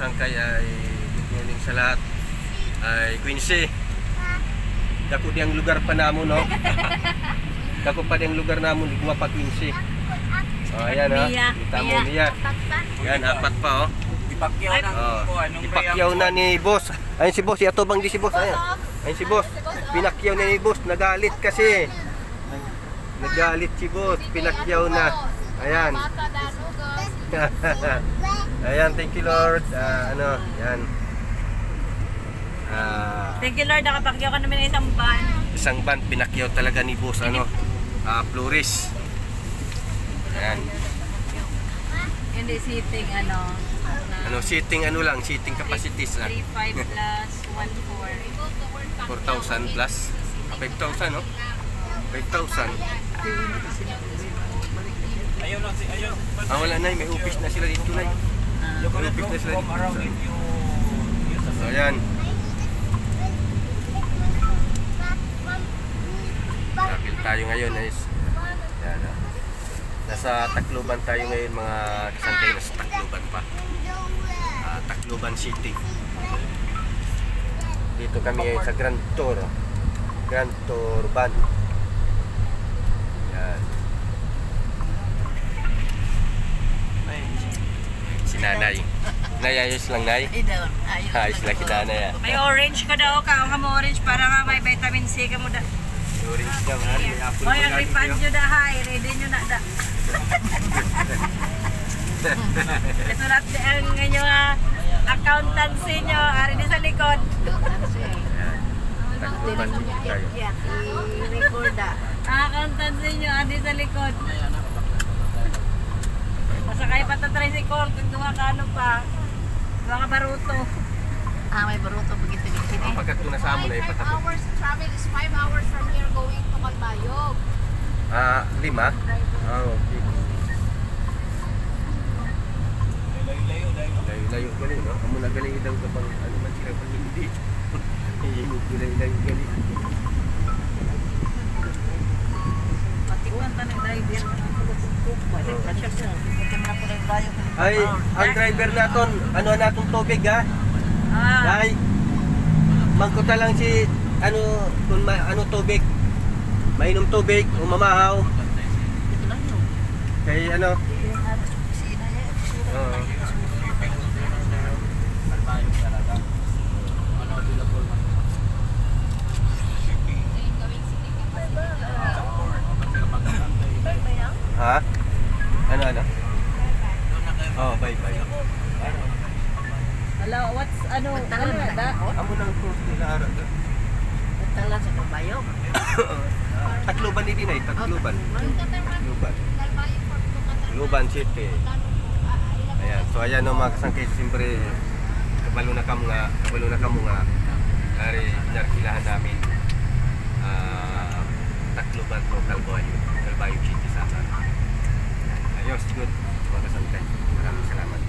kasangkay ay good morning sa lahat. Ay Quincy. Dako diyang lugar pa namo no. Dako pa diyang lugar namo ligwa pa Quincy. Oh ayan ha. Kita mo niya. Yan apat pa oh. Ipakyaw na ni boss. Ayun si boss, ato bang di si boss ayan. Ayun si boss. Pinakyaw na ni boss, nagalit kasi. Nagalit si boss, pinakyaw na. Ayan. Ayan, thank you Lord. Ano, yan. Thank you Lord, nakapakyaw ka namin ng isang van. Isang van, pinakyaw talaga ni boss, ano, Flores. Ayan. Hindi sitting, ano. Ano, sitting, ano lang, sitting capacities lang. 3.5 plus 1.4. 4,000 plus. 5,000, no? 5,000. Wala na, may office na sila dito na. May office na sila dito. So, ayan. Kapil tayo ngayon guys. Ayan, nasa Tacloban tayo ngayon mga kasangkay, nasa Tacloban pa. Tacloban City. Dito kami ngayon sa Grand Tour. Grand Tour van. Ayan. Si Nanay. Nay, ayos lang Nay. Ayos lang si Nanay. May orange ka daw, kaong ka mo orange para nga may vitamin C ka mo da. Orange ka man, may apple. Hoy, ang refund nyo da, hay. Ready nyo na da. Ito lahat ang inyong accountancy nyo. Ari di sa likod. Tacloban City tayo. I-record da. Accountancy nyo, ari sa likod. Masakay pa ta tricycle, kung duha ka ano pa. Duha ka baruto. May baruto begitu di sini. Pagkat doon na sa amo na ipatapos. 5 hours travel is 5 hours from here going to Calbayog. 5? Okay. Layo galing, no? Amo na galing daw kapag ano man sila pag hindi. Layo galing. Patikman ta ng driver. Ay, ang driver naton, ano natong tubig ha? Ay, mangkota lang si ano kung ano tubig. Mainom tubig o mamahaw. Kay ano? Ha? Ano? Oh, bye. Hello, what's ano na da? Amo nang course nila ara da. Tala sa Calbayog. Tacloban ni dinay, Tacloban. Tacloban City. Ayan, so ayan no mga kasangkay, siyempre kabalo na kamo nga ari pinarkilahan namin. Tacloban to Calbayog City sa atin. Ayos, good mga kasangkay. Maraming salamat.